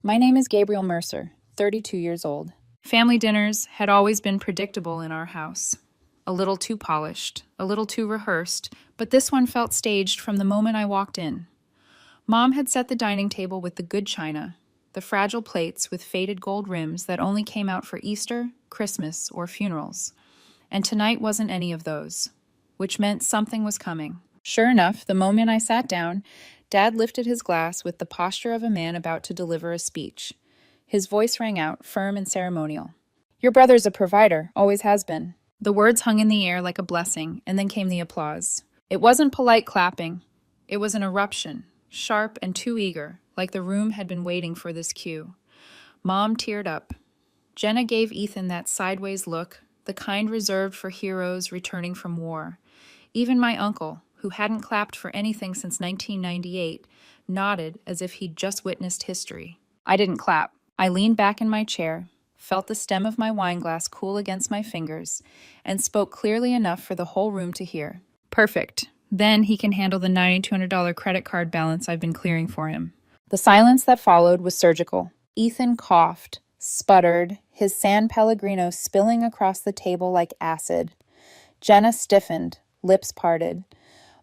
My name is Gabriel Mercer, 32 years old. Family dinners had always been predictable in our house. A little too polished, a little too rehearsed, but this one felt staged from the moment I walked in. Mom had set the dining table with the good china, the fragile plates with faded gold rims that only came out for Easter, Christmas, or funerals. And tonight wasn't any of those, which meant something was coming. Sure enough, the moment I sat down, Dad lifted his glass with the posture of a man about to deliver a speech. His voice rang out, firm and ceremonial. Your brother's a provider, always has been. The words hung in the air like a blessing, and then came the applause. It wasn't polite clapping. It was an eruption, sharp and too eager, like the room had been waiting for this cue. Mom teared up. Jenna gave Ethan that sideways look, the kind reserved for heroes returning from war. Even my uncle, who hadn't clapped for anything since 1998, nodded as if he'd just witnessed history. I didn't clap. I leaned back in my chair, felt the stem of my wine glass cool against my fingers, and spoke clearly enough for the whole room to hear. Perfect. Then he can handle the $9,200 credit card balance I've been clearing for him. The silence that followed was surgical. Ethan coughed, sputtered, his San Pellegrino spilling across the table like acid. Jenna stiffened, lips parted.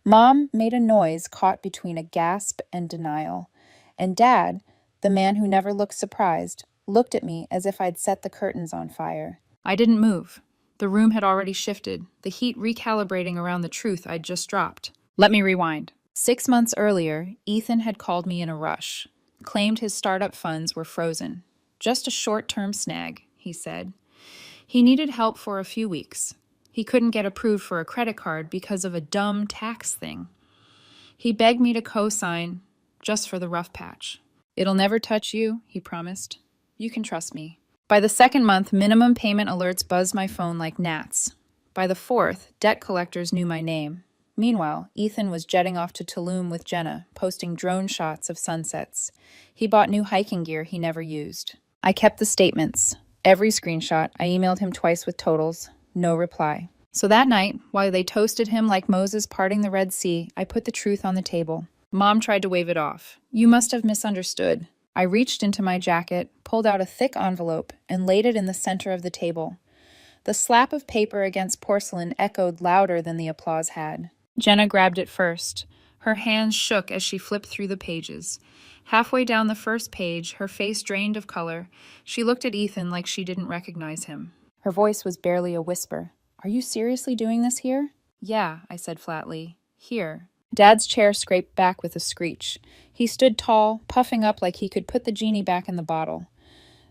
Mom made a noise caught between a gasp and denial. And Dad, the man who never looked surprised, looked at me as if I'd set the curtains on fire. I didn't move. The room had already shifted, the heat recalibrating around the truth I'd just dropped. Let me rewind. 6 months earlier, Ethan had called me in a rush, claimed his startup funds were frozen. Just a short-term snag, he said. He needed help for a few weeks. He couldn't get approved for a credit card because of a dumb tax thing. He begged me to co-sign, just for the rough patch. It'll never touch you, he promised. You can trust me. By the second month, minimum payment alerts buzzed my phone like gnats. By the fourth, debt collectors knew my name. Meanwhile, Ethan was jetting off to Tulum with Jenna, posting drone shots of sunsets. He bought new hiking gear he never used. I kept the statements. Every screenshot, I emailed him twice with totals. No reply. So that night, while they toasted him like Moses parting the Red Sea, I put the truth on the table. Mom tried to wave it off. You must have misunderstood. I reached into my jacket, pulled out a thick envelope, and laid it in the center of the table. The slap of paper against porcelain echoed louder than the applause had. Jenna grabbed it first. Her hands shook as she flipped through the pages. Halfway down the first page, her face drained of color, she looked at Ethan like she didn't recognize him. Her voice was barely a whisper. Are you seriously doing this here? Yeah, I said flatly. Here. Dad's chair scraped back with a screech. He stood tall, puffing up like he could put the genie back in the bottle.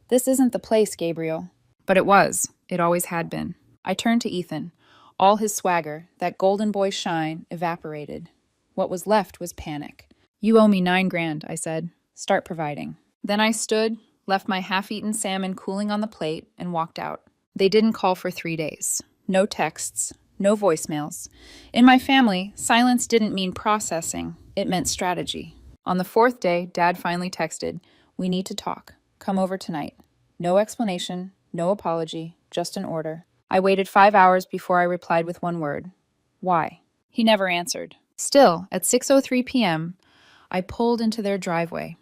This isn't the place, Gabriel. But it was. It always had been. I turned to Ethan. All his swagger, that golden boy shine, evaporated. What was left was panic. You owe me $9,000, I said. Start providing. Then I stood, left my half-eaten salmon cooling on the plate, and walked out. They didn't call for 3 days. No texts, no voicemails. In my family, silence didn't mean processing. It meant strategy. On the 4th day, Dad finally texted, We need to talk. Come over tonight. No explanation, no apology, just an order. I waited 5 hours before I replied with one word. Why? He never answered. Still, at 6:03 p.m., I pulled into their driveway.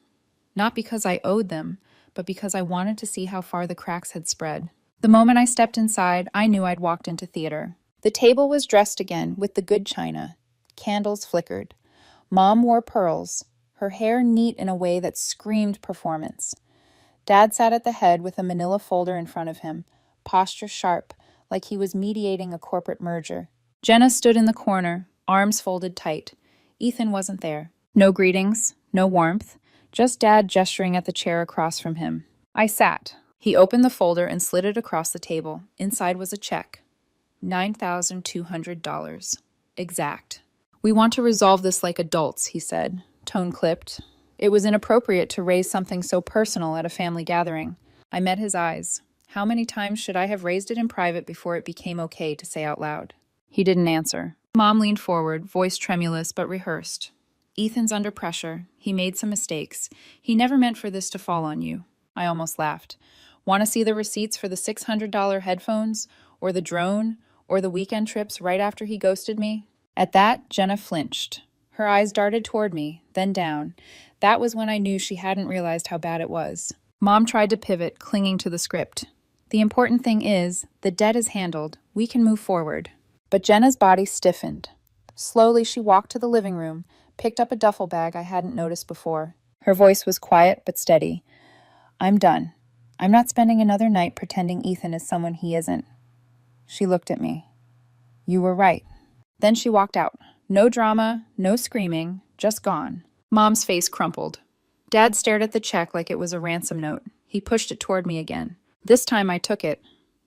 Not because I owed them, but because I wanted to see how far the cracks had spread. The moment I stepped inside, I knew I'd walked into theater. The table was dressed again with the good china. Candles flickered. Mom wore pearls, her hair neat in a way that screamed performance. Dad sat at the head with a manila folder in front of him, posture sharp, like he was mediating a corporate merger. Jenna stood in the corner, arms folded tight. Ethan wasn't there. No greetings, no warmth, just Dad gesturing at the chair across from him. I sat. He opened the folder and slid it across the table. Inside was a check. $9,200. Exact. We want to resolve this like adults, he said, tone clipped. It was inappropriate to raise something so personal at a family gathering. I met his eyes. How many times should I have raised it in private before it became okay to say out loud? He didn't answer. Mom leaned forward, voice tremulous but rehearsed. Ethan's under pressure. He made some mistakes. He never meant for this to fall on you. I almost laughed. Want to see the receipts for the $600 headphones, or the drone, or the weekend trips right after he ghosted me? At that, Jenna flinched. Her eyes darted toward me, then down. That was when I knew she hadn't realized how bad it was. Mom tried to pivot, clinging to the script. The important thing is, the debt is handled. We can move forward. But Jenna's body stiffened. Slowly, she walked to the living room, picked up a duffel bag I hadn't noticed before. Her voice was quiet but steady. I'm done. I'm not spending another night pretending Ethan is someone he isn't. She looked at me. You were right. Then she walked out. No drama, no screaming, just gone. Mom's face crumpled. Dad stared at the check like it was a ransom note. He pushed it toward me again. This time I took it.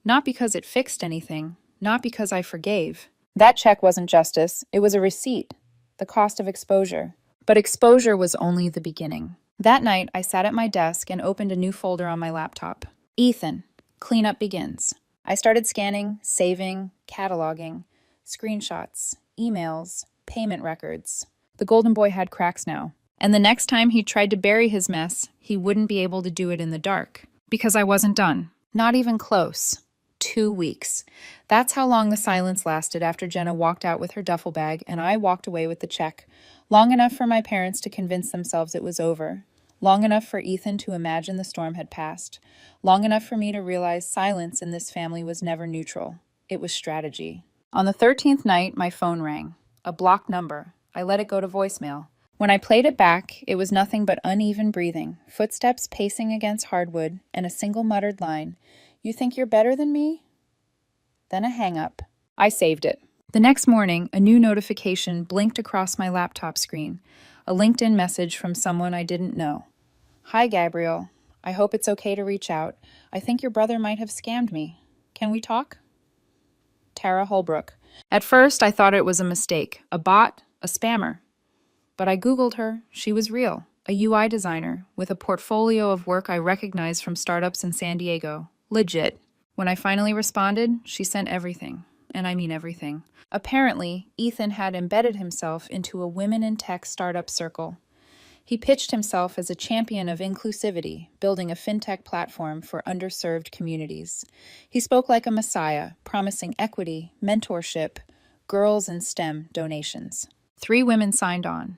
Not because it fixed anything, not because I forgave. That check wasn't justice, it was a receipt. The cost of exposure. But exposure was only the beginning. That night, I sat at my desk and opened a new folder on my laptop. Ethan. Cleanup begins. I started scanning, saving, cataloging, screenshots, emails, payment records. The golden boy had cracks now. And the next time he tried to bury his mess, he wouldn't be able to do it in the dark. Because I wasn't done. Not even close. 2 weeks. That's how long the silence lasted after Jenna walked out with her duffel bag and I walked away with the check. Long enough for my parents to convince themselves it was over. Long enough for Ethan to imagine the storm had passed. Long enough for me to realize silence in this family was never neutral. It was strategy. On the 13th night, my phone rang. A blocked number. I let it go to voicemail. When I played it back, it was nothing but uneven breathing, footsteps pacing against hardwood, and a single muttered line. You think you're better than me? Then a hang-up. I saved it. The next morning, a new notification blinked across my laptop screen. A LinkedIn message from someone I didn't know. Hi, Gabriel. I hope it's okay to reach out. I think your brother might have scammed me. Can we talk? Tara Holbrook. At first, I thought it was a mistake. A bot, a spammer. But I Googled her. She was real. A UI designer with a portfolio of work I recognized from startups in San Diego. Legit. When I finally responded, she sent everything. And I mean everything. Apparently, Ethan had embedded himself into a women in tech startup circle. He pitched himself as a champion of inclusivity, building a fintech platform for underserved communities. He spoke like a messiah, promising equity, mentorship, girls in STEM donations. 3 women signed on.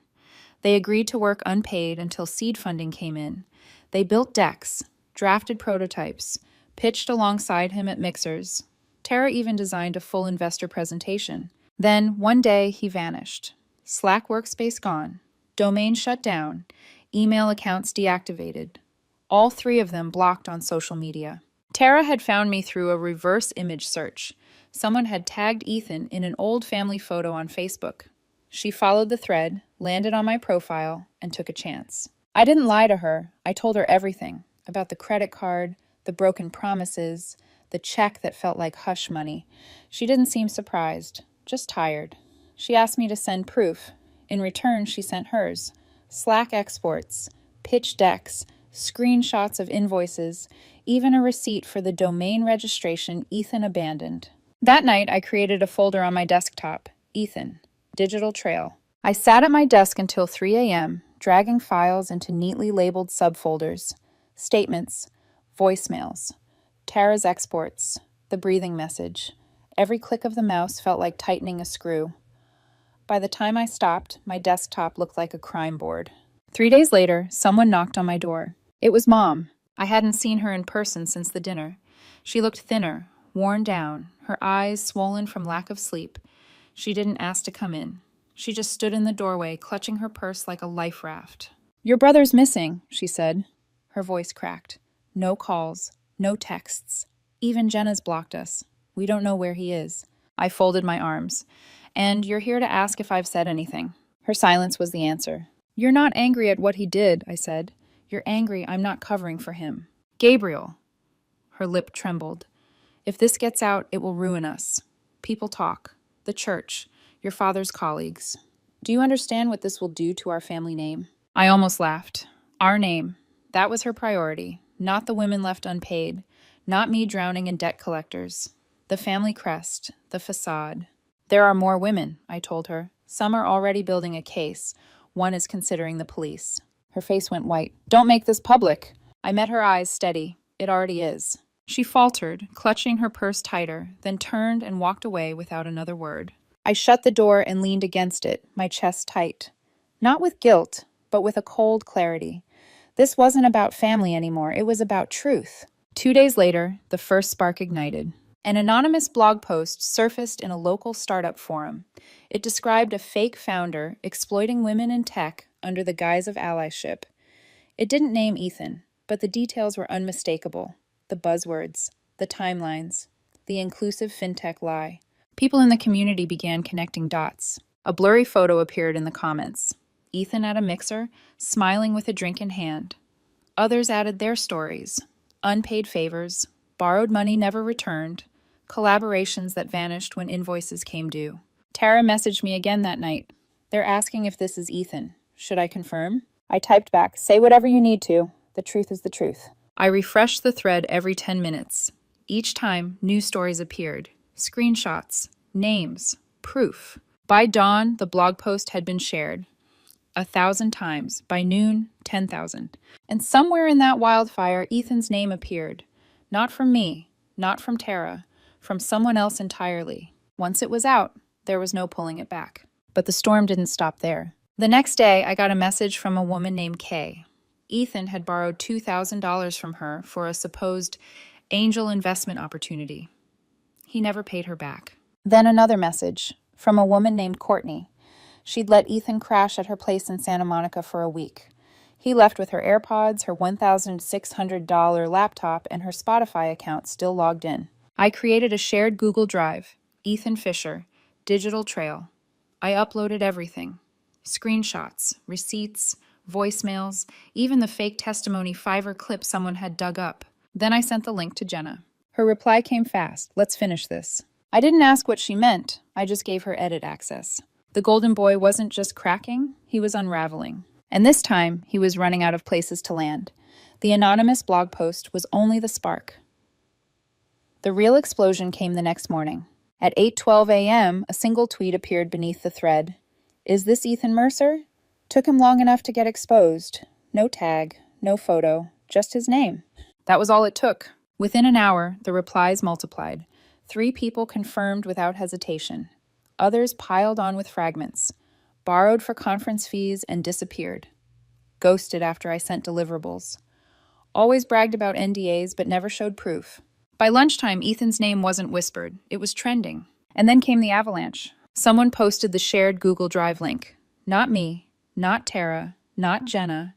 They agreed to work unpaid until seed funding came in. They built decks, drafted prototypes, pitched alongside him at mixers. Tara even designed a full investor presentation. Then, one day, he vanished. Slack workspace gone. Domain shut down. Email accounts deactivated. All 3 of them blocked on social media. Tara had found me through a reverse image search. Someone had tagged Ethan in an old family photo on Facebook. She followed the thread, landed on my profile, and took a chance. I didn't lie to her. I told her everything about the credit card, the broken promises, the check that felt like hush money. She didn't seem surprised, just tired. She asked me to send proof. In return, she sent hers. Slack exports, pitch decks, screenshots of invoices, even a receipt for the domain registration Ethan abandoned. That night, I created a folder on my desktop. Ethan. Digital Trail. I sat at my desk until 3 a.m., dragging files into neatly labeled subfolders. Statements, voicemails, Tara's exports, the breathing message. Every click of the mouse felt like tightening a screw. By the time I stopped, my desktop looked like a crime board. 3 days later, someone knocked on my door. It was Mom. I hadn't seen her in person since the dinner. She looked thinner, worn down, her eyes swollen from lack of sleep. She didn't ask to come in. She just stood in the doorway, clutching her purse like a life raft. Your brother's missing, she said. Her voice cracked. No calls, no texts. Even Jenna's blocked us. We don't know where he is. I folded my arms. And you're here to ask if I've said anything. Her silence was the answer. You're not angry at what he did, I said. You're angry I'm not covering for him. Gabriel. Her lip trembled. If this gets out, it will ruin us. People talk. The church. Your father's colleagues. Do you understand what this will do to our family name? I almost laughed. Our name. That was her priority. Not the women left unpaid. Not me drowning in debt collectors. The family crest. The facade. There are more women, I told her. Some are already building a case. One is considering the police. Her face went white. Don't make this public. I met her eyes steady. It already is. She faltered, clutching her purse tighter, then turned and walked away without another word. I shut the door and leaned against it, my chest tight. Not with guilt, but with a cold clarity. This wasn't about family anymore, it was about truth. 2 days later, the first spark ignited. An anonymous blog post surfaced in a local startup forum. It described a fake founder exploiting women in tech under the guise of allyship. It didn't name Ethan, but the details were unmistakable. The buzzwords, the timelines, the inclusive fintech lie. People in the community began connecting dots. A blurry photo appeared in the comments. Ethan at a mixer, smiling with a drink in hand. Others added their stories. Unpaid favors, borrowed money never returned, collaborations that vanished when invoices came due. Tara messaged me again that night. They're asking if this is Ethan. Should I confirm? I typed back, say whatever you need to. The truth is the truth. I refreshed the thread every 10 minutes. Each time, new stories appeared. Screenshots, names, proof. By dawn, the blog post had been shared 1,000 times. By noon, 10,000. And somewhere in that wildfire, Ethan's name appeared. Not from me, not from Tara, from someone else entirely. Once it was out, there was no pulling it back. But the storm didn't stop there. The next day, I got a message from a woman named Kay. Ethan had borrowed $2,000 from her for a supposed angel investment opportunity. He never paid her back. Then another message from a woman named Courtney. She'd let Ethan crash at her place in Santa Monica for a week. He left with her AirPods, her $1,600 laptop, and her Spotify account still logged in. I created a shared Google Drive, Ethan Fisher, digital trail. I uploaded everything. Screenshots, receipts, voicemails, even the fake testimony Fiverr clip someone had dug up. Then I sent the link to Jenna. Her reply came fast. Let's finish this. I didn't ask what she meant. I just gave her edit access. The golden boy wasn't just cracking, he was unraveling. And this time, he was running out of places to land. The anonymous blog post was only the spark. The real explosion came the next morning. At 8:12 a.m., a single tweet appeared beneath the thread. Is this Ethan Mercer? Took him long enough to get exposed. No tag, no photo, just his name. That was all it took. Within an hour, the replies multiplied. 3 people confirmed without hesitation. Others piled on with fragments. Borrowed for conference fees and disappeared. Ghosted after I sent deliverables. Always bragged about NDAs but never showed proof. By lunchtime, Ethan's name wasn't whispered. It was trending. And then came the avalanche. Someone posted the shared Google Drive link. Not me, not Tara, not Jenna.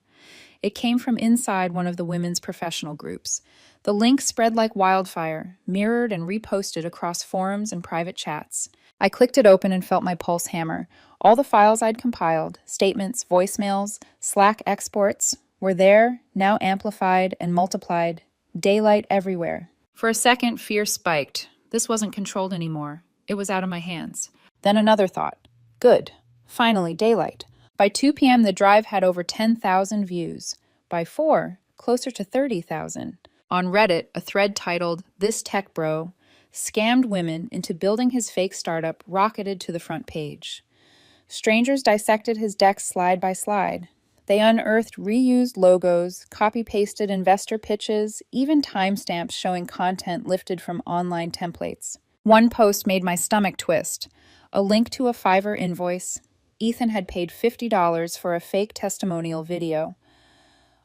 It came from inside one of the women's professional groups. The link spread like wildfire, mirrored and reposted across forums and private chats. I clicked it open and felt my pulse hammer. All the files I'd compiled, statements, voicemails, Slack exports, were there, now amplified and multiplied. Daylight everywhere. For a second, fear spiked. This wasn't controlled anymore. It was out of my hands. Then another thought. Good. Finally, daylight. By 2 p.m., the drive had over 10,000 views. By 4, closer to 30,000. On Reddit, a thread titled, This Tech Bro Scammed Women into Building His Fake Startup rocketed to the front page. Strangers dissected his decks slide by slide. They unearthed reused logos, copy-pasted investor pitches, even timestamps showing content lifted from online templates. One post made my stomach twist. A link to a Fiverr invoice. Ethan had paid $50 for a fake testimonial video.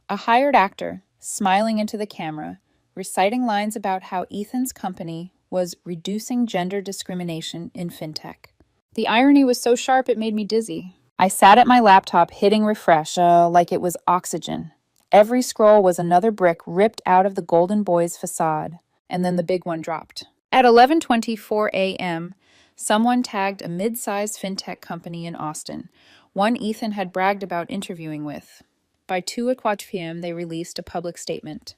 A hired actor, smiling into the camera, reciting lines about how Ethan's company was reducing gender discrimination in fintech. The irony was so sharp it made me dizzy. I sat at my laptop hitting refresh, like it was oxygen. Every scroll was another brick ripped out of the golden boy's facade. And then the big one dropped. At 11:24 a.m., someone tagged a mid-sized fintech company in Austin, one Ethan had bragged about interviewing with. By 2:15 p.m., they released a public statement.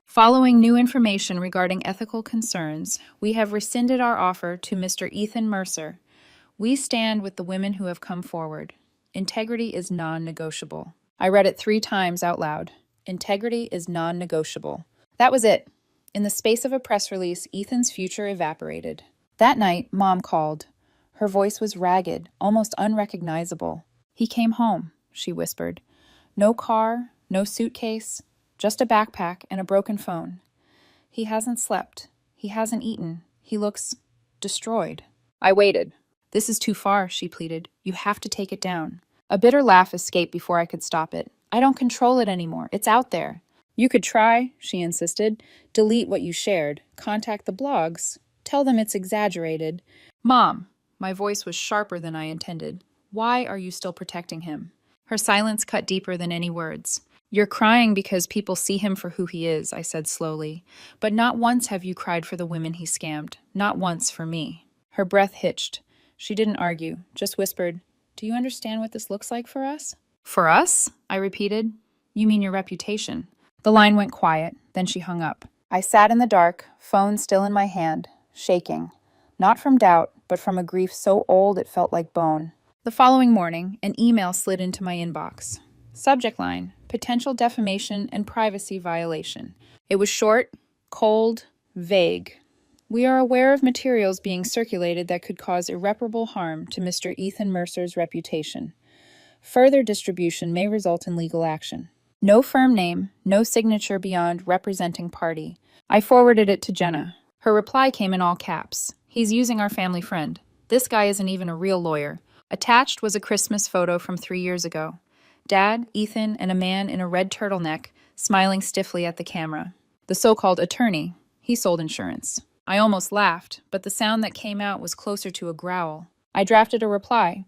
Following new information regarding ethical concerns, we have rescinded our offer to Mr. Ethan Mercer. We stand with the women who have come forward. Integrity is non-negotiable. I read it 3 times out loud. Integrity is non-negotiable. That was it. In the space of a press release, Ethan's future evaporated. That night, Mom called. Her voice was ragged, almost unrecognizable. He came home, she whispered. No car, no suitcase, just a backpack and a broken phone. He hasn't slept. He hasn't eaten. He looks destroyed. I waited. This is too far, she pleaded. You have to take it down. A bitter laugh escaped before I could stop it. I don't control it anymore. It's out there. You could try, she insisted. Delete what you shared. Contact the blogs. Tell them it's exaggerated. Mom, my voice was sharper than I intended. Why are you still protecting him? Her silence cut deeper than any words. You're crying because people see him for who he is, I said slowly. But not once have you cried for the women he scammed. Not once for me. Her breath hitched. She didn't argue, just whispered, Do you understand what this looks like for us? For us? I repeated. You mean your reputation. The line went quiet, then she hung up. I sat in the dark, phone still in my hand, shaking. Not from doubt, but from a grief so old it felt like bone. The following morning, an email slid into my inbox. Subject line, potential defamation and privacy violation. It was short, cold, vague. We are aware of materials being circulated that could cause irreparable harm to Mr. Ethan Mercer's reputation. Further distribution may result in legal action. No firm name, no signature beyond representing party. I forwarded it to Jenna. Her reply came in all caps. He's using our family friend. This guy isn't even a real lawyer. Attached was a Christmas photo from 3 years ago. Dad, Ethan, and a man in a red turtleneck, smiling stiffly at the camera. The so-called attorney. He sold insurance. I almost laughed, but the sound that came out was closer to a growl. I drafted a reply.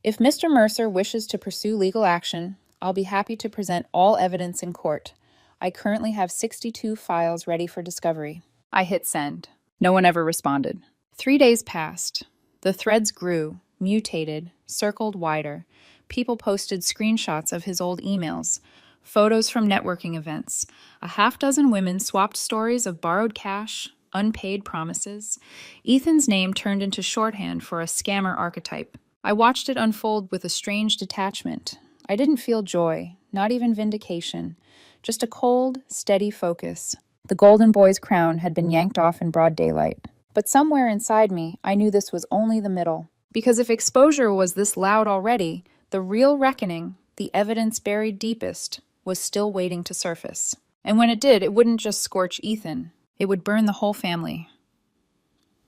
If Mr. Mercer wishes to pursue legal action, I'll be happy to present all evidence in court. I currently have 62 files ready for discovery. I hit send. No one ever responded. 3 days passed. The threads grew, mutated, circled wider. People posted screenshots of his old emails, photos from networking events. A half-dozen women swapped stories of borrowed cash, unpaid promises. Ethan's name turned into shorthand for a scammer archetype. I watched it unfold with a strange detachment. I didn't feel joy, not even vindication, just a cold, steady focus. The golden boy's crown had been yanked off in broad daylight. But somewhere inside me, I knew this was only the middle. Because if exposure was this loud already, the real reckoning, the evidence buried deepest, was still waiting to surface. And when it did, it wouldn't just scorch Ethan. It would burn the whole family.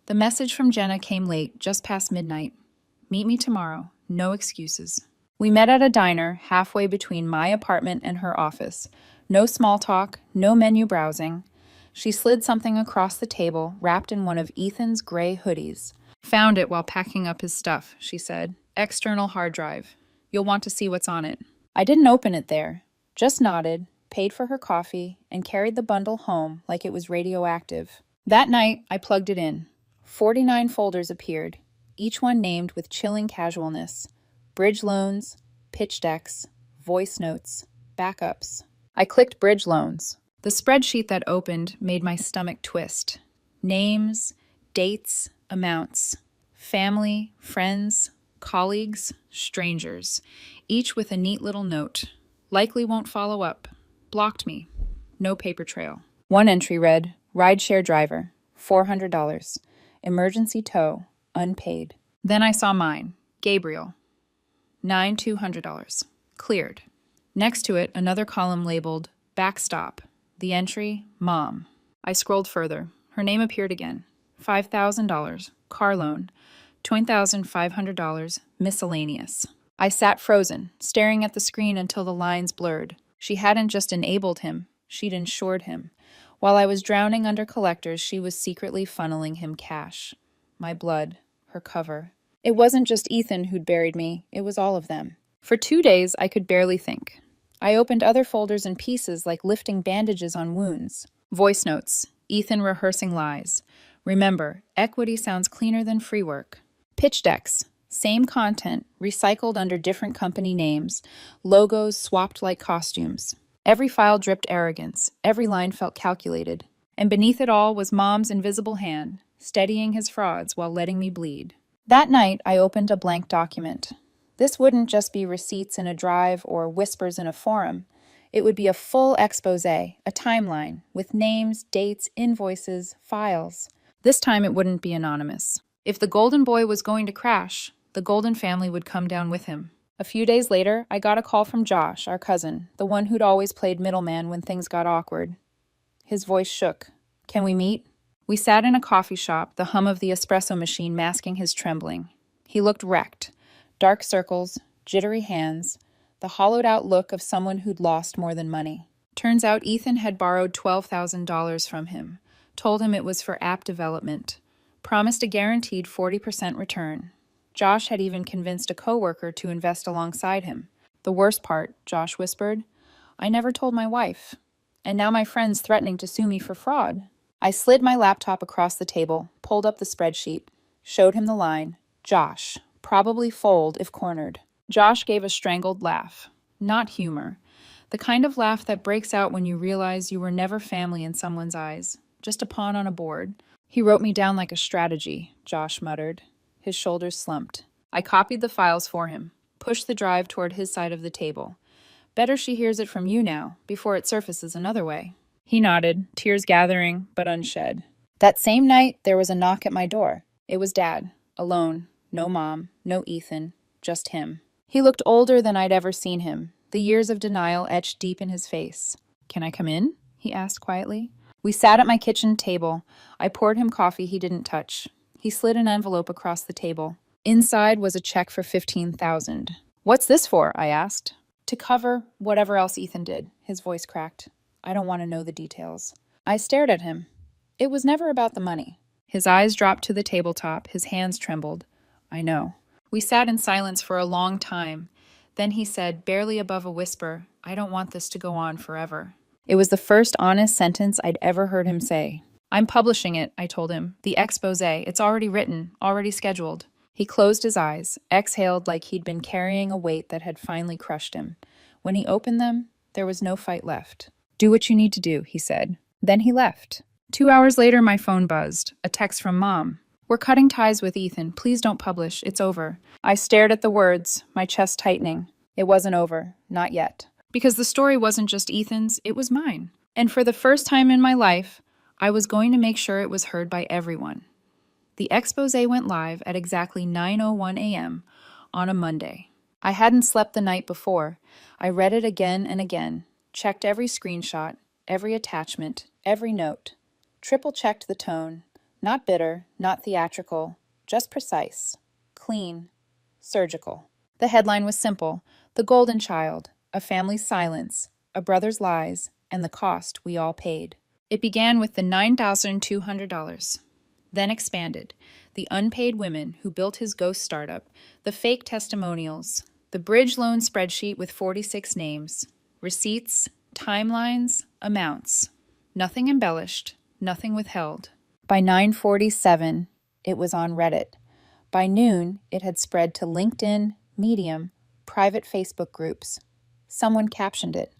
The message from Jenna came late, just past midnight. Meet me tomorrow. No excuses. We met at a diner halfway between my apartment and her office. No small talk, no menu browsing. She slid something across the table, wrapped in one of Ethan's gray hoodies. Found it while packing up his stuff, she said. External hard drive. You'll want to see what's on it. I didn't open it there, just nodded, paid for her coffee, and carried the bundle home like it was radioactive. That night, I plugged it in. 49 folders appeared, each one named with chilling casualness. Bridge loans, pitch decks, voice notes, backups. I clicked bridge loans. The spreadsheet that opened made my stomach twist. Names, dates, amounts. Family, friends, colleagues, strangers. Each with a neat little note. Likely won't follow up. Blocked me. No paper trail. One entry read, Rideshare driver, $400. Emergency tow, unpaid. Then I saw mine, Gabriel. $200. Cleared. Next to it, another column labeled, Backstop. The entry, Mom. I scrolled further. Her name appeared again. $5,000. Car loan. $20,500. Miscellaneous. I sat frozen, staring at the screen until the lines blurred. She hadn't just enabled him, she'd insured him. While I was drowning under collectors, she was secretly funneling him cash. My blood, her cover. It wasn't just Ethan who'd buried me, it was all of them. For 2 days, I could barely think. I opened other folders in pieces like lifting bandages on wounds. Voice notes, Ethan rehearsing lies. Remember, equity sounds cleaner than free work. Pitch decks, same content, recycled under different company names, logos swapped like costumes. Every file dripped arrogance, every line felt calculated. And beneath it all was Mom's invisible hand, steadying his frauds while letting me bleed. That night, I opened a blank document. This wouldn't just be receipts in a drive or whispers in a forum. It would be a full expose, a timeline, with names, dates, invoices, files. This time it wouldn't be anonymous. If the Golden Boy was going to crash, the Golden family would come down with him. A few days later, I got a call from Josh, our cousin, the one who'd always played middleman when things got awkward. His voice shook. Can we meet? We sat in a coffee shop, the hum of the espresso machine masking his trembling. He looked wrecked. Dark circles, jittery hands, the hollowed-out look of someone who'd lost more than money. Turns out Ethan had borrowed $12,000 from him, told him it was for app development, promised a guaranteed 40% return. Josh had even convinced a coworker to invest alongside him. The worst part, Josh whispered, I never told my wife. And now my friend's threatening to sue me for fraud. I slid my laptop across the table, pulled up the spreadsheet, showed him the line, Josh, probably fold if cornered. Josh gave a strangled laugh. Not humor. The kind of laugh that breaks out when you realize you were never family in someone's eyes, just a pawn on a board. He wrote me down like a strategy, Josh muttered. His shoulders slumped. I copied the files for him, pushed the drive toward his side of the table. Better she hears it from you now, before it surfaces another way. He nodded, tears gathering, but unshed. That same night, there was a knock at my door. It was Dad, alone, no mom, no Ethan, just him. He looked older than I'd ever seen him, the years of denial etched deep in his face. Can I come in? He asked quietly. We sat at my kitchen table. I poured him coffee he didn't touch. He slid an envelope across the table. Inside was a check for $15,000. What's this for? I asked. To cover whatever else Ethan did. His voice cracked. I don't want to know the details. I stared at him. It was never about the money. His eyes dropped to the tabletop. His hands trembled. I know. We sat in silence for a long time. Then he said, barely above a whisper, I don't want this to go on forever. It was the first honest sentence I'd ever heard him say. I'm publishing it, I told him. The expose. It's already written, already scheduled. He closed his eyes, exhaled like he'd been carrying a weight that had finally crushed him. When he opened them, there was no fight left. Do what you need to do, he said. Then he left. 2 hours later, my phone buzzed. A text from Mom. We're cutting ties with Ethan. Please don't publish. It's over. I stared at the words, my chest tightening. It wasn't over. Not yet. Because the story wasn't just Ethan's, it was mine. And for the first time in my life, I was going to make sure it was heard by everyone. The expose went live at exactly 9:01 a.m. on a Monday. I hadn't slept the night before. I read it again and again, checked every screenshot, every attachment, every note, triple-checked the tone, not bitter, not theatrical, just precise, clean, surgical. The headline was simple, The Golden Child, a family's silence, a brother's lies, and the cost we all paid. It began with the $9,200. Then expanded, the unpaid women who built his ghost startup, the fake testimonials, the bridge loan spreadsheet with 46 names, receipts, timelines, amounts. Nothing embellished, nothing withheld. By 9:47, it was on Reddit. By noon, it had spread to LinkedIn, Medium, private Facebook groups. Someone captioned it.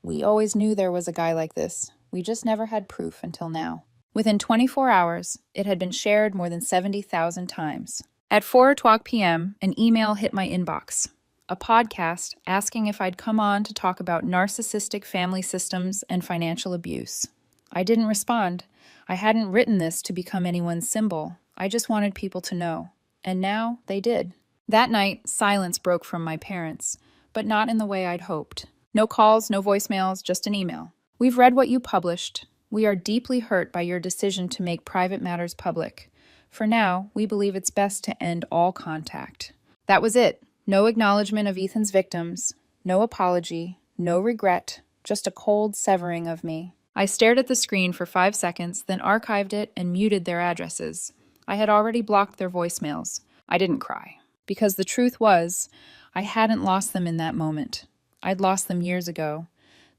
We always knew there was a guy like this. We just never had proof until now. Within 24 hours, it had been shared more than 70,000 times. At 4:00 p.m., an email hit my inbox. A podcast asking if I'd come on to talk about narcissistic family systems and financial abuse. I didn't respond. I hadn't written this to become anyone's symbol. I just wanted people to know. And now they did. That night, silence broke from my parents, but not in the way I'd hoped. No calls, no voicemails, just an email. We've read what you published. We are deeply hurt by your decision to make private matters public. For now, we believe it's best to end all contact. That was it. No acknowledgement of Ethan's victims, no apology, no regret, just a cold severing of me. I stared at the screen for 5 seconds, then archived it and muted their addresses. I had already blocked their voicemails. I didn't cry. Because the truth was, I hadn't lost them in that moment. I'd lost them years ago.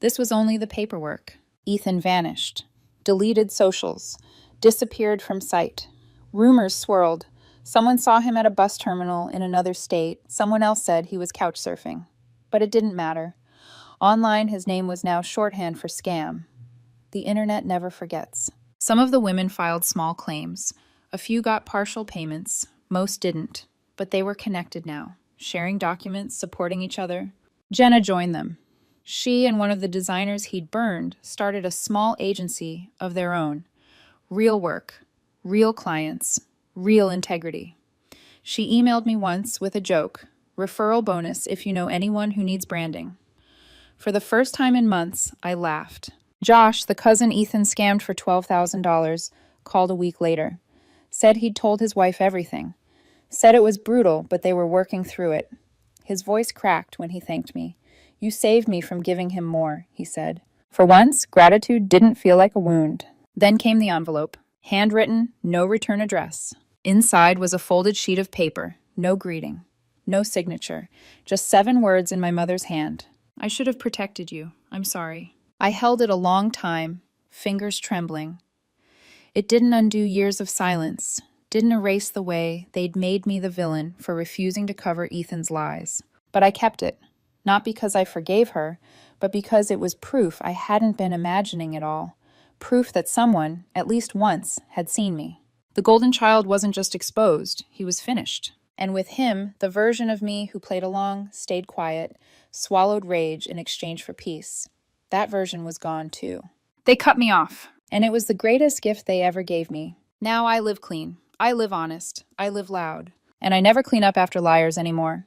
This was only the paperwork. Ethan vanished, deleted socials, disappeared from sight. Rumors swirled. Someone saw him at a bus terminal in another state. Someone else said he was couch surfing. But it didn't matter. Online, his name was now shorthand for scam. The internet never forgets. Some of the women filed small claims. A few got partial payments. Most didn't. But they were connected now, sharing documents, supporting each other. Jenna joined them. She and one of the designers he'd burned started a small agency of their own. Real work, real clients, real integrity. She emailed me once with a joke, referral bonus if you know anyone who needs branding. For the first time in months, I laughed. Josh, the cousin Ethan scammed for $12,000, called a week later. Said he'd told his wife everything. Said it was brutal, but they were working through it. His voice cracked when he thanked me. You saved me from giving him more, he said. For once, gratitude didn't feel like a wound. Then came the envelope. Handwritten, no return address. Inside was a folded sheet of paper, no greeting, no signature, just 7 words in my mother's hand. I should have protected you. I'm sorry. I held it a long time, fingers trembling. It didn't undo years of silence, didn't erase the way they'd made me the villain for refusing to cover Ethan's lies. But I kept it, not because I forgave her, but because it was proof I hadn't been imagining it all. Proof that someone, at least once, had seen me. The golden child wasn't just exposed, he was finished. And with him, the version of me who played along, stayed quiet, swallowed rage in exchange for peace. That version was gone too. They cut me off, and it was the greatest gift they ever gave me. Now I live clean. I live honest. I live loud. And I never clean up after liars anymore.